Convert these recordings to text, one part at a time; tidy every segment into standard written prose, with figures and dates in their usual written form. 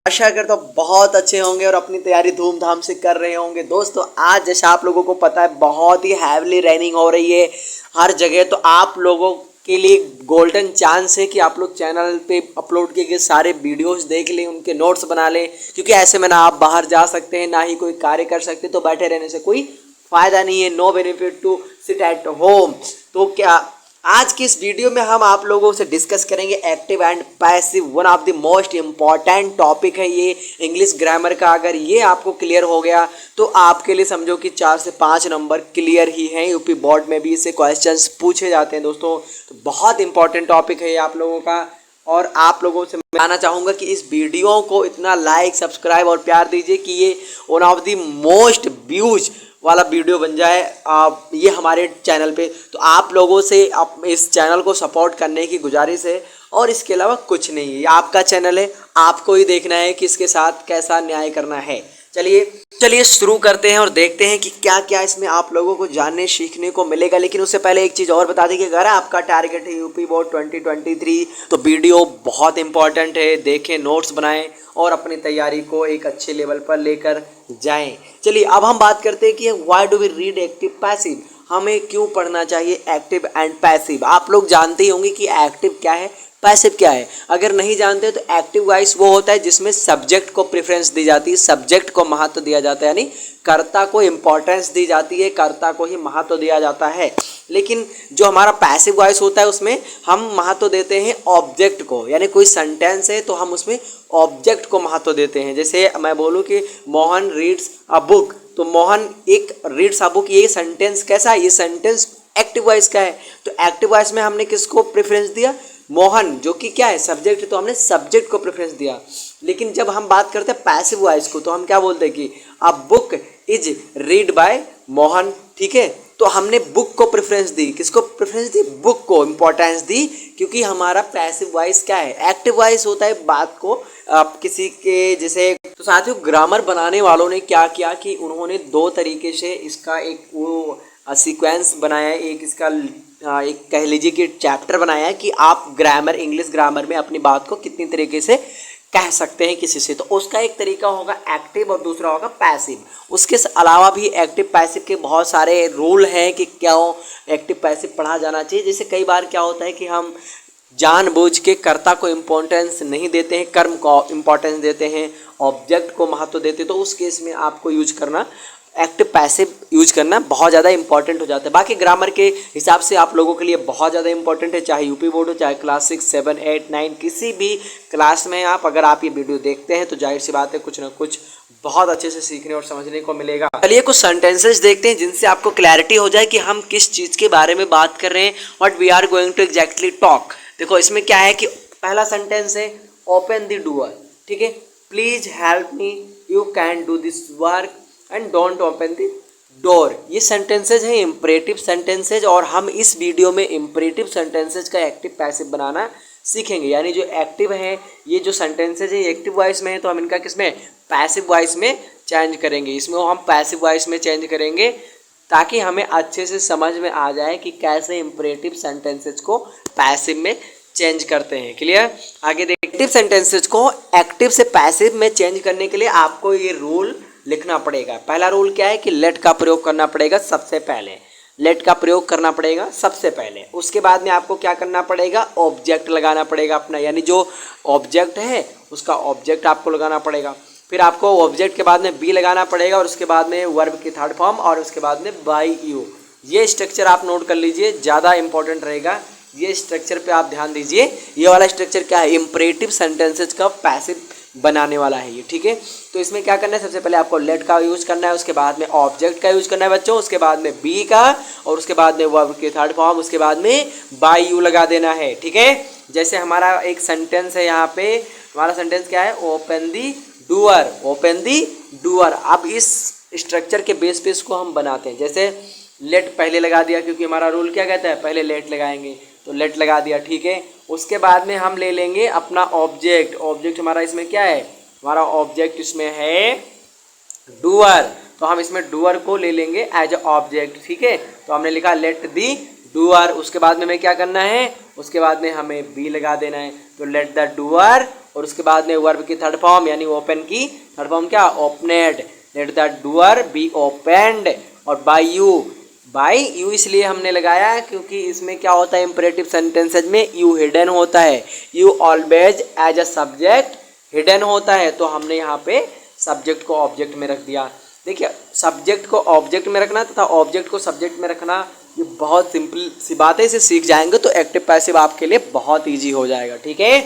आशा करता हूँ बहुत अच्छे होंगे और अपनी तैयारी धूमधाम से कर रहे होंगे। दोस्तों आज जैसा आप लोगों को पता है बहुत ही हैवली रेनिंग हो रही है हर जगह, तो आप लोगों के लिए गोल्डन चांस है कि आप लोग चैनल पे अपलोड किए गए सारे वीडियोस देख लें, उनके नोट्स बना लें, क्योंकि ऐसे में ना आप बाहर जा सकते हैं ना ही कोई कार्य कर सकते, तो बैठे रहने से कोई फ़ायदा नहीं है। No benefit to sit at home. तो क्या आज की इस वीडियो में हम आप लोगों से डिस्कस करेंगे active and passive, one of the most important topic है ये इंग्लिश ग्रामर का। अगर ये आपको क्लियर हो गया तो आपके लिए समझो कि 4 से 5 नंबर क्लियर ही हैं। यूपी बोर्ड में भी इससे क्वेश्चंस पूछे जाते हैं दोस्तों, तो बहुत इंपॉर्टेंट टॉपिक है ये आप लोगों का। और आप लोगों से मैं कहना चाहूँगा कि इस वीडियो को इतना लाइक, सब्सक्राइब और प्यार दीजिए कि ये one of the most views वाला वीडियो बन जाए ये हमारे चैनल पे। तो आप लोगों से इस चैनल को सपोर्ट करने की गुजारिश है और इसके अलावा कुछ नहीं है। ये आपका चैनल है, आपको ही देखना है कि इसके साथ कैसा न्याय करना है। चलिए शुरू करते हैं और देखते हैं कि क्या क्या इसमें आप लोगों को जानने सीखने को मिलेगा। लेकिन उससे पहले एक चीज़ और बता दें कि अगर आपका टारगेट है यूपी बोर्ड 2023 तो वीडियो बहुत इंपॉर्टेंट है, देखें, नोट्स बनाएं और अपनी तैयारी को एक अच्छे लेवल पर लेकर जाएं। चलिए अब हम बात करते हैं कि why do we read active passive, हमें क्यों पढ़ना चाहिए एक्टिव एंड पैसिव। आप लोग जानते ही होंगे कि एक्टिव क्या है, पैसिव क्या है। अगर नहीं जानते तो एक्टिव वॉइस वो होता है जिसमें सब्जेक्ट को प्रेफरेंस दी जाती है, सब्जेक्ट को महत्व दिया जाता है, यानी कर्ता को इंपॉर्टेंस दी जाती है, कर्ता को ही महत्व दिया जाता है। लेकिन जो हमारा पैसिव वॉइस होता है उसमें हम महत्व देते हैं ऑब्जेक्ट को, यानी कोई सेंटेंस है तो हम उसमें ऑब्जेक्ट को महत्व देते हैं। जैसे मैं बोलूँ कि मोहन रीड्स अ बुक, तो मोहन एक रीड्स अ बुक, ये सेंटेंस कैसा है, ये सेंटेंस एक्टिव वॉइस का है। तो एक्टिव वॉइस में हमने किसको प्रेफरेंस दिया, मोहन, जो कि क्या है सब्जेक्ट है, तो हमने सब्जेक्ट को प्रेफरेंस दिया। लेकिन जब हम बात करते हैं पैसिव वॉइस को तो हम क्या बोलते हैं कि a book is read by Mohan, ठीक है। तो हमने बुक को प्रेफरेंस दी, किसको प्रेफरेंस दी, बुक को इंपॉर्टेंस दी, क्योंकि हमारा पैसिव वॉइस क्या है, एक्टिव वॉइस होता है बात को आप किसी के जैसे। तो साथियों ग्रामर बनाने वालों ने क्या किया कि उन्होंने दो तरीके से इसका एक वो सीक्वेंस बनाया है, एक इसका एक कह लीजिए कि चैप्टर बनाया है कि आप ग्रामर, इंग्लिश ग्रामर में अपनी बात को कितनी तरीके से कह सकते हैं किसी से। तो उसका एक तरीका होगा एक्टिव और दूसरा होगा पैसिव। उसके अलावा भी एक्टिव पैसिव के बहुत सारे रूल हैं कि क्यों एक्टिव पैसिव पढ़ा जाना चाहिए। जैसे कई बार क्या होता है कि हम जानबूझ के कर्ता को इम्पोर्टेंस नहीं देते हैं, कर्म को इम्पोर्टेंस देते हैं, ऑब्जेक्ट को महत्व देते हैं, तो उस केस में आपको यूज करना एक्टिव पैसिव यूज करना बहुत ज़्यादा इंपॉर्टेंट हो जाता है। बाकी ग्रामर के हिसाब से आप लोगों के लिए बहुत ज़्यादा इंपॉर्टेंट है, चाहे यूपी बोर्ड हो, चाहे क्लास 6, 7, 8, 9 किसी भी क्लास में आप अगर आप ये वीडियो देखते हैं तो जाहिर सी बात है कुछ ना कुछ बहुत अच्छे से सीखने और समझने को मिलेगा। चलिए कुछ सेंटेंसेस देखते हैं जिनसे आपको क्लैरिटी हो जाए कि हम किस चीज़ के बारे में बात कर रहे हैं, what we are going to exactly talk. देखो इसमें क्या है कि पहला सेंटेंस है ओपन द डोर, ठीक है, please help me, you can do this work and don't open the door. ये सेंटेंसेज हैं इम्परेटिव सेंटेंसेज, और हम इस वीडियो में इम्परेटिव सेंटेंसेज का एक्टिव पैसिव बनाना सीखेंगे। यानी जो एक्टिव है, ये जो सेंटेंसेज है एक्टिव वॉइस में है, तो हम इनका किसमें, पैसिव वॉइस में चेंज करेंगे। इसमें हम पैसिव वॉइस में चेंज करेंगे ताकि हमें अच्छे से समझ में आ जाए कि कैसे इम्परेटिव सेंटेंसेज को पैसिव में चेंज करते हैं। क्लियर। आगे देखिए, एक्टिव सेंटेंसेज को एक्टिव से पैसिव में चेंज करने के लिए आपको ये रूल लिखना पड़ेगा। पहला रूल क्या है कि लेट का प्रयोग करना पड़ेगा सबसे पहले, लेट का प्रयोग करना पड़ेगा सबसे पहले। उसके बाद में आपको क्या करना पड़ेगा, ऑब्जेक्ट लगाना पड़ेगा अपना, यानी जो ऑब्जेक्ट है उसका ऑब्जेक्ट आपको लगाना पड़ेगा। फिर आपको ऑब्जेक्ट के बाद में बी लगाना पड़ेगा और उसके बाद में वर्ब की थर्ड फॉर्म और उसके बाद में बाई यू। ये स्ट्रक्चर आप नोट कर लीजिए, ज़्यादा इंपॉर्टेंट रहेगा, ये स्ट्रक्चर पे आप ध्यान दीजिए। ये वाला स्ट्रक्चर क्या है, इम्परेटिव सेंटेंसेज का पैसिव बनाने वाला है ये, ठीक है। तो इसमें क्या करना है, सबसे पहले आपको लेट का यूज करना है, उसके बाद में ऑब्जेक्ट का यूज करना है बच्चों, उसके बाद में बी का, और उसके बाद में वर्ब की थर्ड फॉर्म, उसके बाद में बाय यू लगा देना है, ठीक है। जैसे हमारा एक सेंटेंस है यहाँ पे, हमारा सेंटेंस क्या है, ओपन दी डूअर, ओपन दी डूअर। अब इस स्ट्रक्चर के बेस पे इसको हम बनाते हैं। जैसे लेट पहले लगा दिया क्योंकि हमारा रूल क्या कहता है, पहले लेट लगाएंगे, तो लेट लगा दिया, ठीक है। उसके बाद में हम ले लेंगे अपना ऑब्जेक्ट, ऑब्जेक्ट हमारा इसमें क्या है, हमारा ऑब्जेक्ट इसमें है डूअर, तो हम इसमें डूअर को ले लेंगे एज अ ऑब्जेक्ट, ठीक है। तो हमने लिखा लेट दी डूअर। उसके बाद में हमें क्या करना है, उसके बाद में हमें बी लगा देना है, तो लेट द डूअर और उसके बाद में वर्ब की थर्ड फॉर्म यानी ओपन की थर्ड फॉर्म क्या, opened. Let the door be opened. और बाय यू इसलिए हमने लगाया क्योंकि इसमें क्या होता है, इंपरेटिव सेंटेंसेज में यू हिडन होता है। You always as a subject hidden होता है, तो हमने यहाँ पे सब्जेक्ट को ऑब्जेक्ट में रख दिया। देखिए, सब्जेक्ट को ऑब्जेक्ट में रखना तथा ऑब्जेक्ट को सब्जेक्ट में रखना, ये बहुत सिंपल सी बात है। इसे सीख जाएंगे तो एक्टिव पैसिव आपके लिए बहुत ईजी हो जाएगा। ठीक है,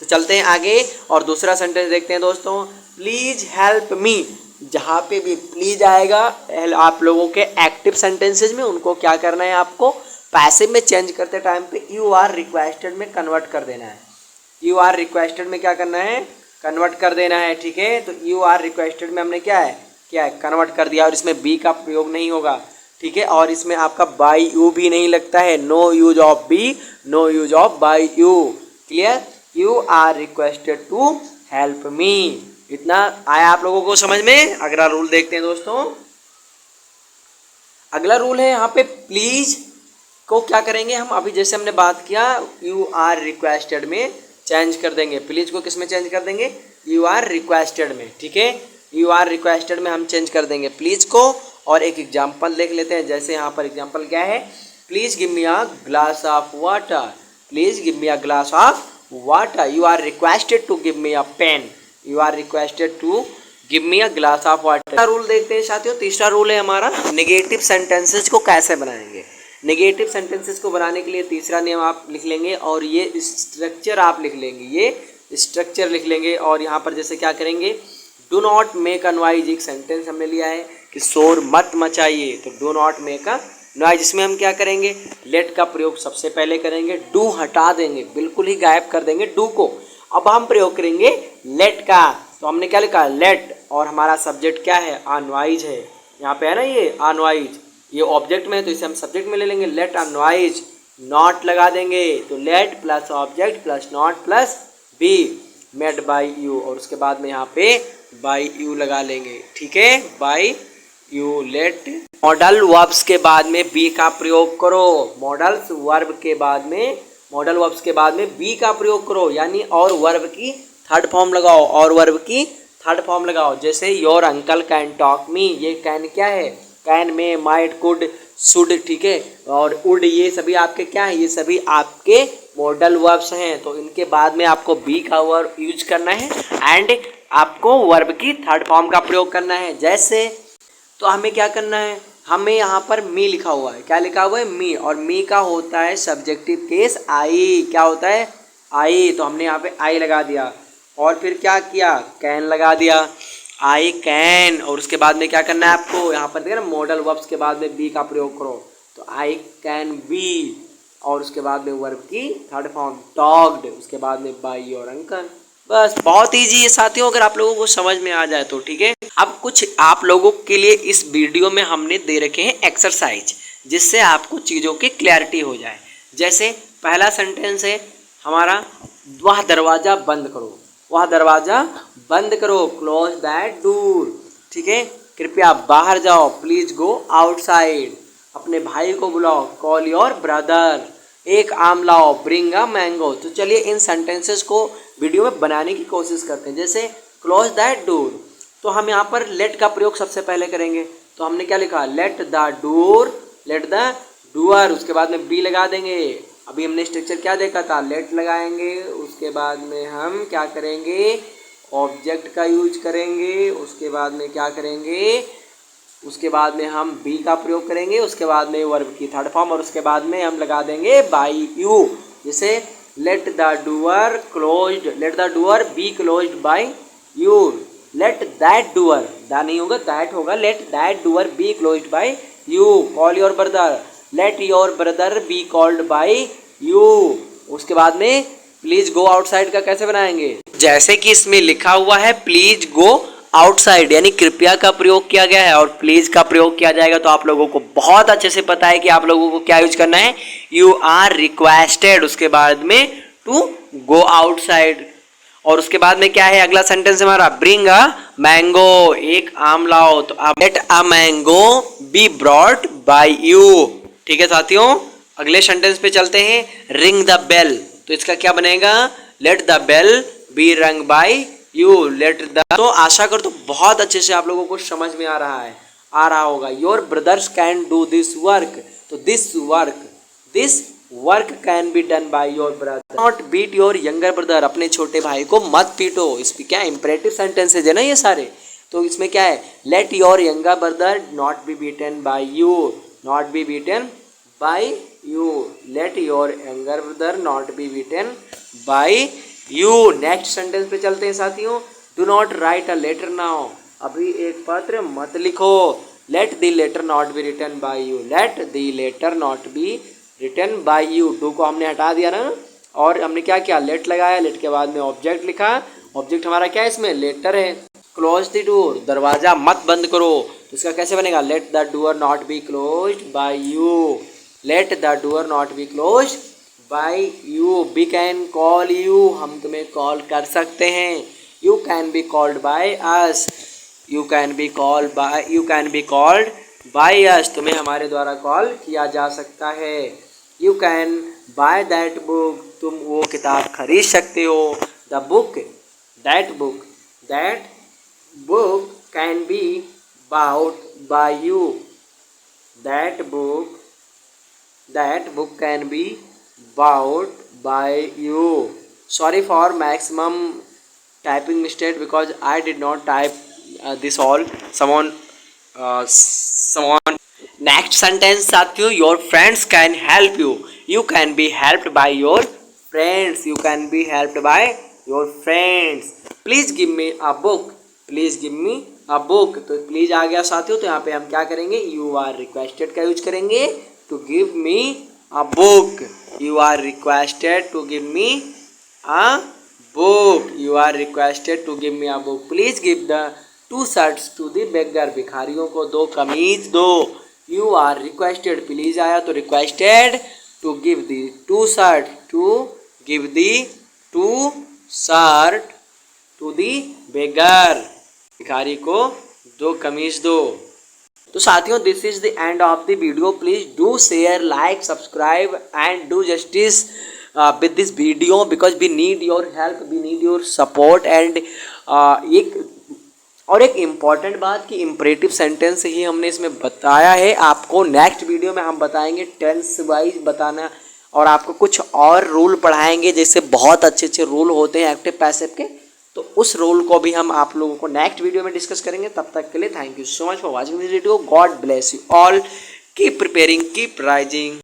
तो चलते हैं आगे और दूसरा सेंटेंस देखते हैं दोस्तों। Please help me. जहाँ पे भी प्लीज आएगा आप लोगों के एक्टिव सेंटेंसेज में, उनको क्या करना है, आपको पैसिव में चेंज करते टाइम पे यू आर रिक्वेस्टेड में कन्वर्ट कर देना है। यू आर रिक्वेस्टेड में क्या करना है, कन्वर्ट कर देना है। ठीक है, तो यू आर रिक्वेस्टेड में हमने क्या है कन्वर्ट कर दिया, और इसमें बी का प्रयोग नहीं होगा। ठीक है, और इसमें आपका बाय यू भी नहीं लगता है। No use of be, no use of by you. Clear, you are requested to help me. इतना आया आप लोगों को समझ में। अगला रूल देखते हैं दोस्तों। अगला रूल है यहाँ पे प्लीज को क्या करेंगे हम, अभी जैसे हमने बात किया यू आर रिक्वेस्टेड में चेंज कर देंगे। प्लीज को किस में चेंज कर देंगे, यू आर रिक्वेस्टेड में। ठीक है, यू आर रिक्वेस्टेड में हम चेंज कर देंगे प्लीज को। और एक एग्जाम्पल देख लेते हैं। जैसे यहाँ पर एग्जाम्पल क्या है, please give me a glass of water. Please give me a glass of water. You are requested to give me a pen. You are requested to give me a glass of water. Rule देखते हैं साथियों। तीसरा rule है हमारा negative sentences को कैसे बनाएंगे। Negative sentences को बनाने के लिए तीसरा नियम आप लिख लेंगे और ये स्ट्रक्चर आप लिख लेंगे। ये स्ट्रक्चर लिख लेंगे और यहाँ पर जैसे क्या करेंगे, do not make a noise. एक सेंटेंस हमने लिया है कि शोर मत मचाइए, तो do not make a noise. इसमें हम क्या करेंगे, लेट का प्रयोग सबसे पहले करेंगे। डू हटा देंगे, बिल्कुल ही गायब कर देंगे डू को। अब हम प्रयोग करेंगे लेट का। तो हमने क्या लिखा, लेट, और हमारा सब्जेक्ट क्या है, अ नॉइज है। यहाँ पे है ना ये अ नॉइज, ये ऑब्जेक्ट में है तो इसे हम सब्जेक्ट में ले लेंगे। लेट अ नॉइज, नॉट लगा देंगे, तो late plus object plus not plus be made by you, और उसके बाद में यहाँ पे बाय यू लगा लेंगे। ठीक है, by you. Let modal verbs के बाद में बी का प्रयोग करो। मॉडल्स वर्ब के बाद में, मॉडल वर्ब्स के बाद में बी का प्रयोग करो, यानी और वर्ब की थर्ड फॉर्म लगाओ, और वर्ब की थर्ड फॉर्म लगाओ। जैसे योर अंकल कैन टॉक मी, ये कैन क्या है, कैन में, माइट, कुड, शुड। ठीक है, और वुड, ये सभी आपके क्या है, ये सभी आपके मॉडल वर्ब्स हैं। तो इनके बाद में आपको बी का वर्ब यूज करना है एंड आपको वर्ब की थर्ड फॉर्म का प्रयोग करना है। जैसे, तो हमें क्या करना है, हमें यहाँ पर मी लिखा हुआ है। क्या लिखा हुआ है, मी, और मी का होता है सब्जेक्टिव केस आई। क्या होता है, आई, तो हमने यहाँ पे आई लगा दिया। और फिर क्या किया, कैन लगा दिया, आई कैन। और उसके बाद में क्या करना है आपको, यहाँ पर देखिए ना, मॉडल वर्ब्स के बाद में बी का प्रयोग करो, तो आई कैन बी, और उसके बाद में वर्ब की थर्ड फॉर्म टॉक्ड, उसके बाद में बाय योर अंकल। बस, बहुत इजी है साथियों, अगर आप लोगों को समझ में आ जाए तो। ठीक है, अब कुछ आप लोगों के लिए इस वीडियो में हमने दे रखे हैं एक्सरसाइज, जिससे आपको चीज़ों की क्लैरिटी हो जाए। जैसे पहला सेंटेंस है हमारा, वह दरवाज़ा बंद करो। वह दरवाज़ा बंद करो, क्लोज दैट डोर। ठीक है, कृपया बाहर जाओ, प्लीज गो आउटसाइड। अपने भाई को बुलाओ, कॉल योर ब्रदर। एक आम लाओ, ब्रिंग अ मैंगो। तो चलिए इन सेंटेंसेस को वीडियो में बनाने की कोशिश करते हैं। जैसे क्लोज दैट डोर, तो हम यहाँ पर लेट का प्रयोग सबसे पहले करेंगे। तो हमने क्या लिखा, late the door, late the doer, उसके बाद में बी लगा देंगे। अभी हमने स्ट्रक्चर क्या देखा था, लेट लगाएंगे, उसके बाद में हम क्या करेंगे, ऑब्जेक्ट का यूज करेंगे, उसके बाद में क्या करेंगे, उसके बाद में हम बी का प्रयोग करेंगे, उसके बाद में वर्ब की थर्ड फॉर्म, और उसके बाद में हम लगा देंगे बाय यू। जैसे let the door closed, let the door be closed by you. Let that door, the नहीं होगा, दैट होगा, let that door be closed by you. Call your brother, let your brother be called by you. उसके बाद में please go outside का कैसे बनाएंगे, जैसे कि इसमें लिखा हुआ है प्लीज गो आउटसाइड, यानी कृपया का प्रयोग किया गया है और प्लीज का प्रयोग किया जाएगा। तो आप लोगों को बहुत अच्छे से पता है कि आप लोगों को क्या यूज करना है, यू आर रिक्वेस्टेड, उसके बाद में टू गो आउटसाइड, और उसके बाद में क्या है अगला सेंटेंस हमारा, ब्रिंग अ मैंगो, एक आम लाओ। तो आप let a mango be brought by you. ठीक है साथियों, अगले सेंटेंस पे चलते हैं, रिंग द बेल। तो इसका क्या बनेगा, लेट द बेल बी रंग बाय यू, लेट द। तो आशा कर तो बहुत अच्छे से आप लोगों को समझ में आ रहा होगा। Your brothers can do this work, तो this work can be done by your brother. Not beat your younger brother, अपने छोटे भाई को मत पीटो। इसमें क्या इंपरेटिव सेंटेंसेज है ना ये सारे, तो इसमें क्या है, let your younger brother not be beaten by you, not be beaten by you, let your younger brother not be beaten by you. Next sentence पे चलते हैं साथियों। Do not write a letter now, अभी एक पत्र मत लिखो। Let the letter not be written by you, let the letter not be written by you. Do को हमने हटा दिया ना, और हमने क्या किया, लेट लगाया, लेट के बाद में ऑब्जेक्ट लिखा। ऑब्जेक्ट हमारा क्या है, इसमें लेटर है। क्लोज द डोर, दरवाजा मत बंद करो, तो इसका कैसे बनेगा, let the door not be closed by you, let the door not be closed by you. We can call you, हम तुम्हें कॉल कर सकते हैं। You can be called by us, you can be called by us, तुम्हें हमारे द्वारा call किया जा सकता है। You can buy that book, तुम वो किताब खरीद सकते हो। The book, that book can be bought by you, that book can B bought by you. Sorry for maximum typing mistake because I did not type this all. Someone. Next sentence साथियों, your friends can help you. You can be helped by your friends. You can be helped by your friends. Please give me a book. Please give me a book. तो please आ गया साथियों, तो यहाँ पे हम क्या करेंगे, you are requested का यूज करेंगे to give me a book. You are requested to give me a book. You are requested to give me a book. Please give the 2 shirts to the beggar. भिखारियों को 2 कमीज दो। You are requested, please आया तो requested to give the 2 shirt, to give the 2 shirt to the beggar. भिखारी को 2 कमीज दो। तो साथियों, this is the end of the video. Please do share, like, subscribe and do justice with this video because we need your help, we need your support. And एक important बात कि imperative sentence ही हमने इसमें बताया है। आपको next video में हम बताएंगे टेंस वाइज बताना, और आपको कुछ और रूल पढ़ाएंगे, जैसे बहुत अच्छे अच्छे रूल होते हैं एक्टिव पैसिव के, तो उस रोल को भी हम आप लोगों को नेक्स्ट वीडियो में डिस्कस करेंगे। तब तक के लिए thank you so much for watching this video. God bless you all, keep preparing, keep rising.